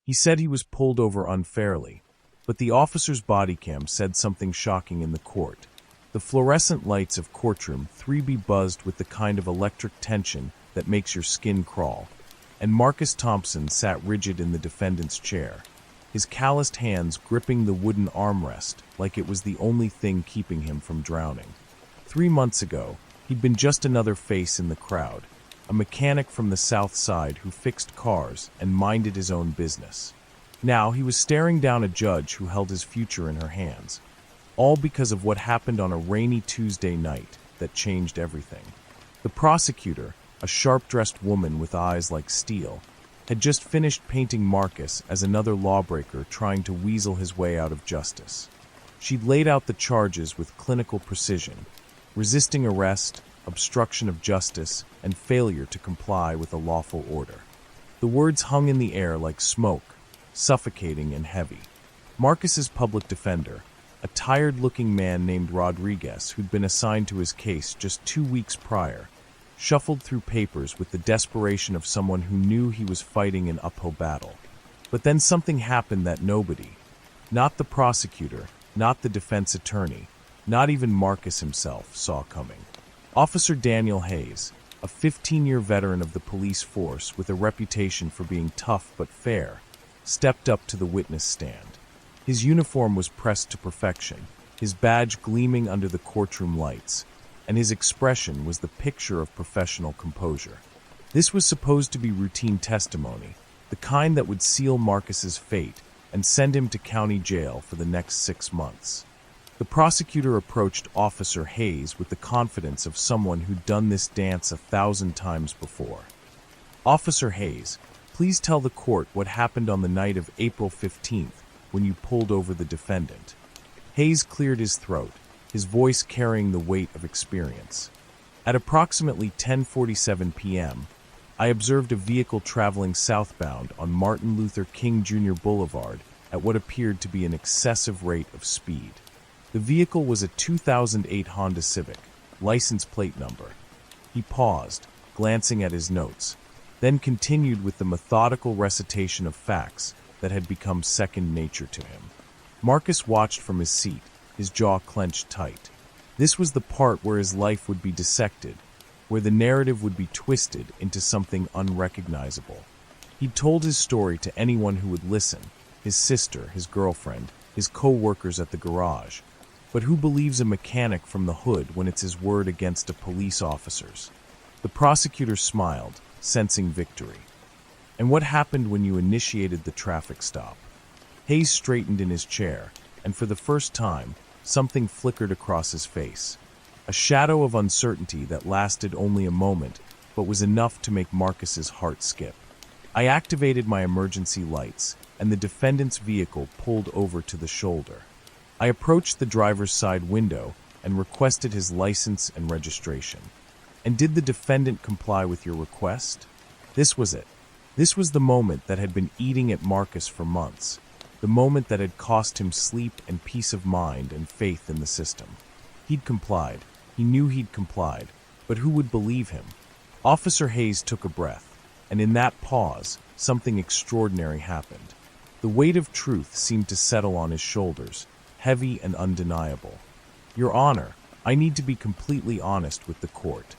He said he was pulled over unfairly, but the officer's bodycam said something shocking in the court. The fluorescent lights of courtroom 3B buzzed with the kind of electric tension that makes your skin crawl, and Marcus Thompson sat rigid in the defendant's chair, his calloused hands gripping the wooden armrest like it was the only thing keeping him from drowning. 3 months ago, he'd been just another face in the crowd, a mechanic from the South Side who fixed cars and minded his own business. Now he was staring down a judge who held his future in her hands, all because of what happened on a rainy Tuesday night that changed everything. The prosecutor, a sharp-dressed woman with eyes like steel, had just finished painting Marcus as another lawbreaker trying to weasel his way out of justice. She'd laid out the charges with clinical precision: resisting arrest, obstruction of justice, and failure to comply with a lawful order. The words hung in the air like smoke, suffocating and heavy. Marcus's public defender, a tired-looking man named Rodriguez who'd been assigned to his case just 2 weeks prior, shuffled through papers with the desperation of someone who knew he was fighting an uphill battle. But then something happened that nobody, not the prosecutor, not the defense attorney, not even Marcus himself, saw coming. Officer Daniel Hayes, a 15-year veteran of the police force with a reputation for being tough but fair, stepped up to the witness stand. His uniform was pressed to perfection, his badge gleaming under the courtroom lights, and his expression was the picture of professional composure. This was supposed to be routine testimony, the kind that would seal Marcus's fate and send him to county jail for the next 6 months. The prosecutor approached Officer Hayes with the confidence of someone who'd done this dance 1,000 times before. "Officer Hayes, please tell the court what happened on the night of April 15th when you pulled over the defendant." Hayes cleared his throat, his voice carrying the weight of experience. "At approximately 10:47 p.m., I observed a vehicle traveling southbound on Martin Luther King Jr. Boulevard at what appeared to be an excessive rate of speed. The vehicle was a 2008 Honda Civic, license plate number." He paused, glancing at his notes, then continued with the methodical recitation of facts that had become second nature to him. Marcus watched from his seat, his jaw clenched tight. This was the part where his life would be dissected, where the narrative would be twisted into something unrecognizable. He'd told his story to anyone who would listen: his sister, his girlfriend, his co-workers at the garage. But who believes a mechanic from the hood when it's his word against a police officer's? The prosecutor smiled, sensing victory. "And what happened when you initiated the traffic stop?" Hayes straightened in his chair, and for the first time, something flickered across his face. A shadow of uncertainty that lasted only a moment, but was enough to make Marcus's heart skip. "I activated my emergency lights, and the defendant's vehicle pulled over to the shoulder. I approached the driver's side window and requested his license and registration." "And did the defendant comply with your request?" This was it. This was the moment that had been eating at Marcus for months, the moment that had cost him sleep and peace of mind and faith in the system. He'd complied. He knew he'd complied, but who would believe him? Officer Hayes took a breath, and in that pause, something extraordinary happened. The weight of truth seemed to settle on his shoulders, heavy and undeniable. "Your Honor, I need to be completely honest with the court."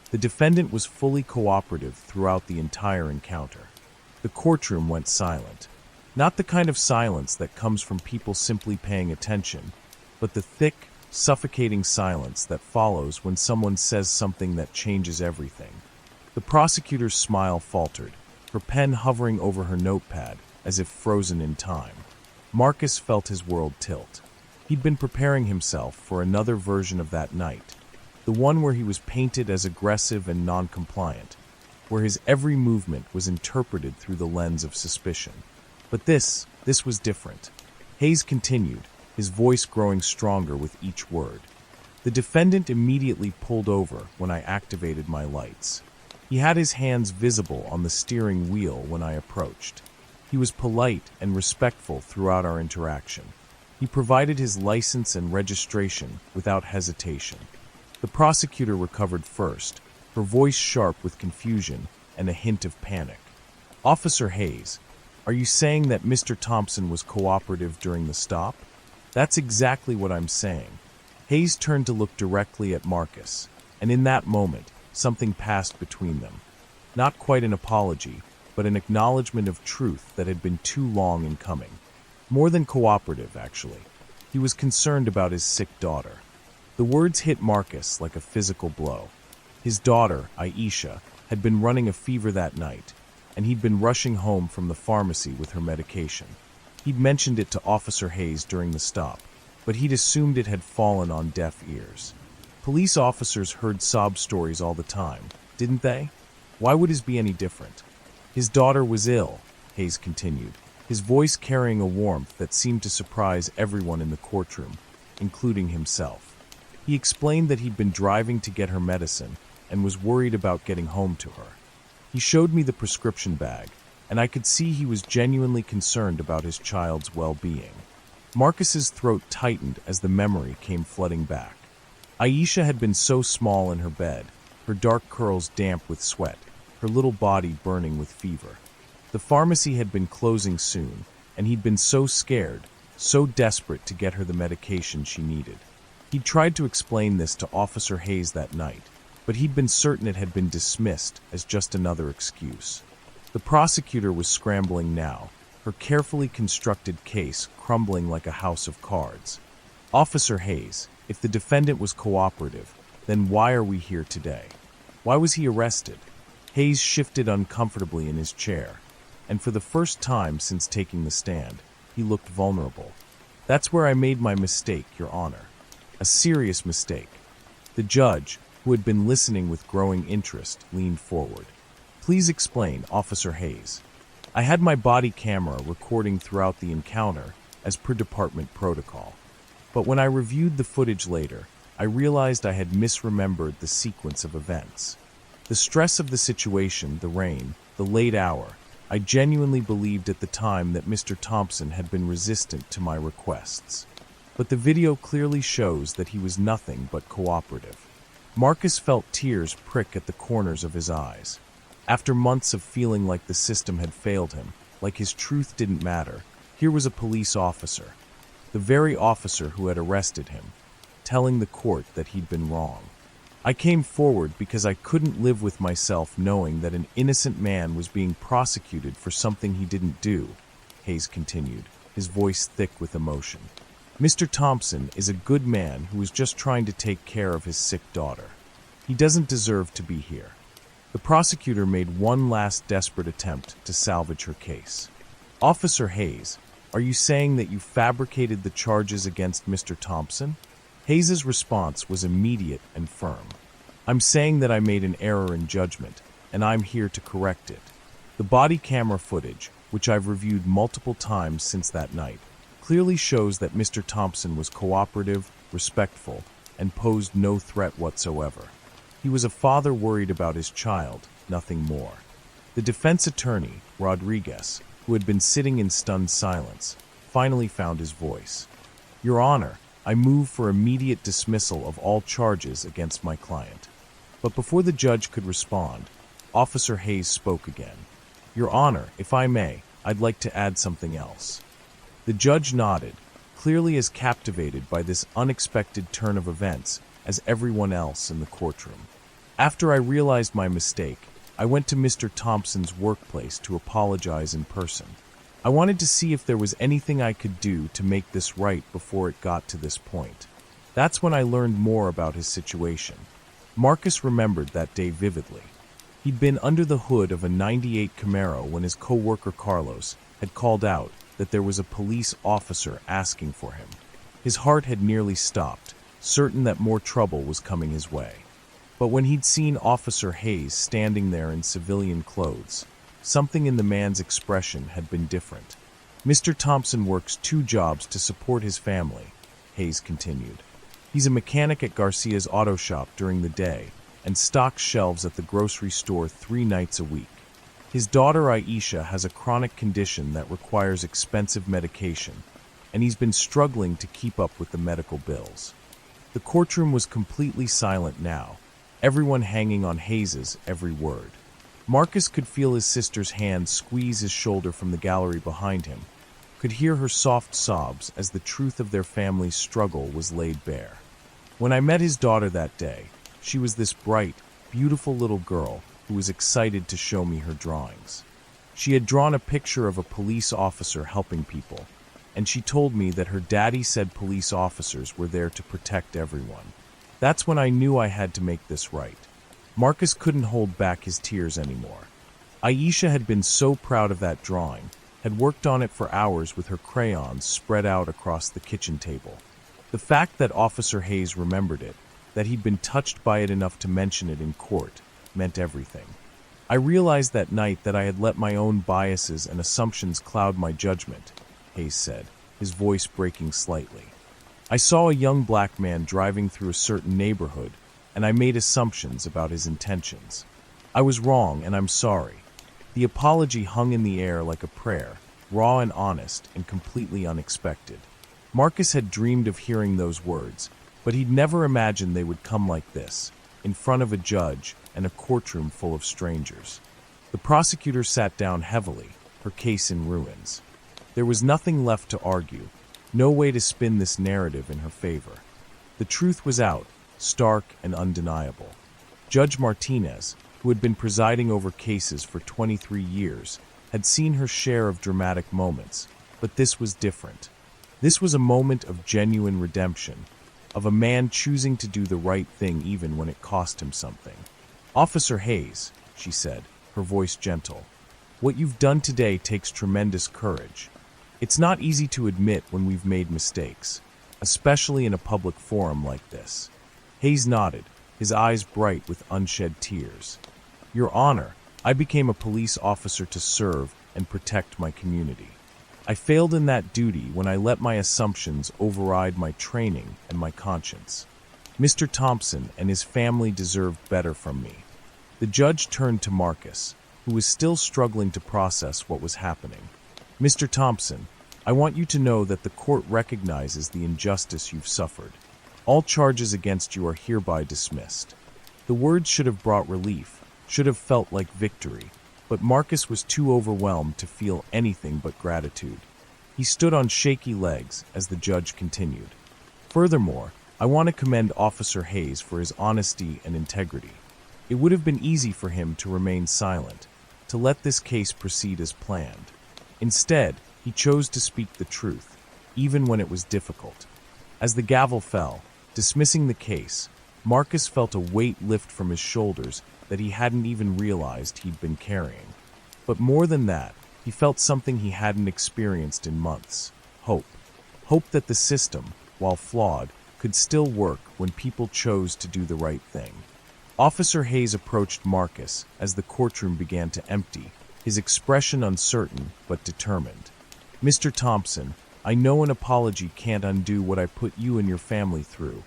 The defendant was fully cooperative throughout the entire encounter. The courtroom went silent. Not the kind of silence that comes from people simply paying attention, but the thick, suffocating silence that follows when someone says something that changes everything. The prosecutor's smile faltered, her pen hovering over her notepad as if frozen in time. Marcus felt his world tilt. He'd been preparing himself for another version of that night, the one where he was painted as aggressive and non-compliant, where his every movement was interpreted through the lens of suspicion. But this was different. Hayes continued, his voice growing stronger with each word. "The defendant immediately pulled over when I activated my lights. He had his hands visible on the steering wheel when I approached. He was polite and respectful throughout our interaction. He provided his license and registration without hesitation." The prosecutor recovered first, her voice sharp with confusion and a hint of panic. "Officer Hayes, Are you saying that Mr. Thompson was cooperative during the stop? That's exactly what I'm saying. Hayes turned to look directly at Marcus, and in that moment, something passed between them. Not quite an apology, but an acknowledgement of truth that had been too long in coming. More than cooperative, actually. He was concerned about his sick daughter. The words hit Marcus like a physical blow. His daughter, Aisha, had been running a fever that night, and he'd been rushing home from the pharmacy with her medication. He'd mentioned it to Officer Hayes during the stop, but he'd assumed it had fallen on deaf ears. Police officers heard sob stories all the time, didn't they? Why would his be any different? His daughter was ill, Hayes continued, his voice carrying a warmth that seemed to surprise everyone in the courtroom, including himself. He explained that he'd been driving to get her medicine and was worried about getting home to her. He showed me the prescription bag, and I could see he was genuinely concerned about his child's well-being. Marcus's throat tightened as the memory came flooding back. Aisha had been so small in her bed, her dark curls damp with sweat, her little body burning with fever. The pharmacy had been closing soon, and he'd been so scared, so desperate to get her the medication she needed. He'd tried to explain this to Officer Hayes that night, but he'd been certain it had been dismissed as just another excuse. The prosecutor was scrambling now, her carefully constructed case crumbling like a house of cards. Officer Hayes, if the defendant was cooperative, then why are we here today? Why was he arrested? Hayes shifted uncomfortably in his chair, and for the first time since taking the stand, he looked vulnerable. That's where I made my mistake, Your Honor. A serious mistake. The judge, who had been listening with growing interest, leaned forward. Please explain, Officer Hayes. I had my body camera recording throughout the encounter, as per department protocol. But when I reviewed the footage later, I realized I had misremembered the sequence of events. The stress of the situation, the rain, the late hour, I genuinely believed at the time that Mr. Thompson had been resistant to my requests. But the video clearly shows that he was nothing but cooperative. Marcus felt tears prick at the corners of his eyes. After months of feeling like the system had failed him, like his truth didn't matter, here was a police officer, the very officer who had arrested him, telling the court that he'd been wrong. I came forward because I couldn't live with myself knowing that an innocent man was being prosecuted for something he didn't do, Hayes continued, his voice thick with emotion. Mr. Thompson is a good man who is just trying to take care of his sick daughter. He doesn't deserve to be here. The prosecutor made one last desperate attempt to salvage her case. Officer Hayes, are you saying that you fabricated the charges against Mr. Thompson? Hayes's response was immediate and firm. I'm saying that I made an error in judgment, and I'm here to correct it. The body camera footage, which I've reviewed multiple times since that night, clearly shows that Mr. Thompson was cooperative, respectful, and posed no threat whatsoever. He was a father worried about his child, nothing more. The defense attorney, Rodriguez, who had been sitting in stunned silence, finally found his voice. Your Honor, I move for immediate dismissal of all charges against my client. But before the judge could respond, Officer Hayes spoke again. Your Honor, if I may, I'd like to add something else. The judge nodded, clearly as captivated by this unexpected turn of events as everyone else in the courtroom. After I realized my mistake, I went to Mr. Thompson's workplace to apologize in person. I wanted to see if there was anything I could do to make this right before it got to this point. That's when I learned more about his situation. Marcus remembered that day vividly. He'd been under the hood of a '98 Camaro when his co-worker Carlos had called out that there was a police officer asking for him. His heart had nearly stopped, certain that more trouble was coming his way. But when he'd seen Officer Hayes standing there in civilian clothes, something in the man's expression had been different. Mr. Thompson works 2 jobs to support his family, Hayes continued. He's a mechanic at Garcia's auto shop during the day and stocks shelves at the grocery store 3 nights a week. His daughter Aisha has a chronic condition that requires expensive medication, and he's been struggling to keep up with the medical bills. The courtroom was completely silent now, everyone hanging on Hayes's every word. Marcus could feel his sister's hand squeeze his shoulder from the gallery behind him, could hear her soft sobs as the truth of their family's struggle was laid bare. When I met his daughter that day, she was this bright, beautiful little girl who was excited to show me her drawings. She had drawn a picture of a police officer helping people, and she told me that her daddy said police officers were there to protect everyone. That's when I knew I had to make this right. Marcus couldn't hold back his tears anymore. Aisha had been so proud of that drawing, had worked on it for hours with her crayons spread out across the kitchen table. The fact that Officer Hayes remembered it, that he'd been touched by it enough to mention it in court, meant everything. I realized that night that I had let my own biases and assumptions cloud my judgment, Hayes said, his voice breaking slightly. I saw a young black man driving through a certain neighborhood, and I made assumptions about his intentions. I was wrong, and I'm sorry. The apology hung in the air like a prayer, raw and honest and completely unexpected. Marcus had dreamed of hearing those words, but he'd never imagined they would come like this, in front of a judge and a courtroom full of strangers. The prosecutor sat down heavily, her case in ruins. There was nothing left to argue, no way to spin this narrative in her favor. The truth was out, stark and undeniable. Judge Martinez, who had been presiding over cases for 23 years, had seen her share of dramatic moments, but this was different. This was a moment of genuine redemption, of a man choosing to do the right thing even when it cost him something. "Officer Hayes," she said, her voice gentle, "what you've done today takes tremendous courage. It's not easy to admit when we've made mistakes, especially in a public forum like this." Hayes nodded, his eyes bright with unshed tears. "Your Honor, I became a police officer to serve and protect my community. I failed in that duty when I let my assumptions override my training and my conscience. Mr. Thompson and his family deserved better from me." The judge turned to Marcus, who was still struggling to process what was happening. "Mr. Thompson, I want you to know that the court recognizes the injustice you've suffered. All charges against you are hereby dismissed." The words should have brought relief, should have felt like victory, but Marcus was too overwhelmed to feel anything but gratitude. He stood on shaky legs as the judge continued. "Furthermore, I want to commend Officer Hayes for his honesty and integrity. It would have been easy for him to remain silent, to let this case proceed as planned. Instead, he chose to speak the truth, even when it was difficult." As the gavel fell, dismissing the case, Marcus felt a weight lift from his shoulders that he hadn't even realized he'd been carrying. But more than that, he felt something he hadn't experienced in months: hope. Hope that the system, while flawed, could still work when people chose to do the right thing. Officer Hayes approached Marcus as the courtroom began to empty, his expression uncertain but determined. "Mr. Thompson, I know an apology can't undo what I put you and your family through,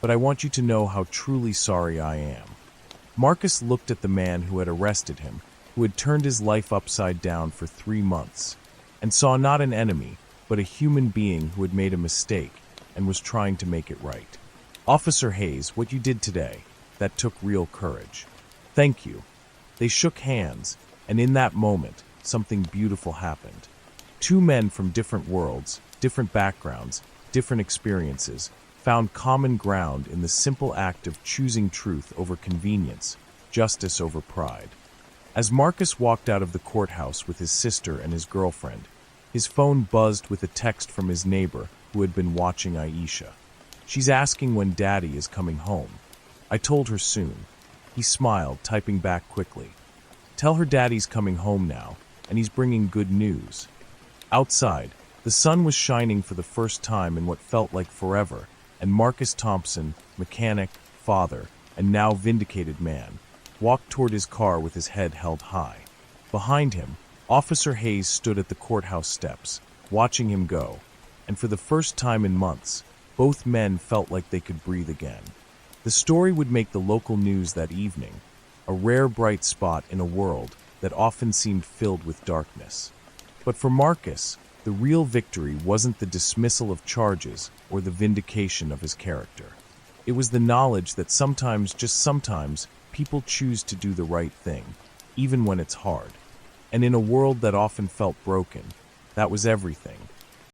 but I want you to know how truly sorry I am." Marcus looked at the man who had arrested him, who had turned his life upside down for 3 months, and saw not an enemy, but a human being who had made a mistake and was trying to make it right. "Officer Hayes, what you did today, that took real courage. Thank you." They shook hands, and in that moment, something beautiful happened. 2 men from different worlds, different backgrounds, different experiences, found common ground in the simple act of choosing truth over convenience, justice over pride. As Marcus walked out of the courthouse with his sister and his girlfriend, his phone buzzed with a text from his neighbor who had been watching Aisha. "She's asking when Daddy is coming home. I told her soon." He smiled, typing back quickly. "Tell her Daddy's coming home now, and he's bringing good news." Outside, the sun was shining for the first time in what felt like forever, and Marcus Thompson, mechanic, father, and now vindicated man, walked toward his car with his head held high. Behind him, Officer Hayes stood at the courthouse steps, watching him go, and for the first time in months, both men felt like they could breathe again. The story would make the local news that evening, a rare bright spot in a world that often seemed filled with darkness. But for Marcus, the real victory wasn't the dismissal of charges or the vindication of his character. It was the knowledge that sometimes, just sometimes, people choose to do the right thing, even when it's hard. And in a world that often felt broken, that was everything.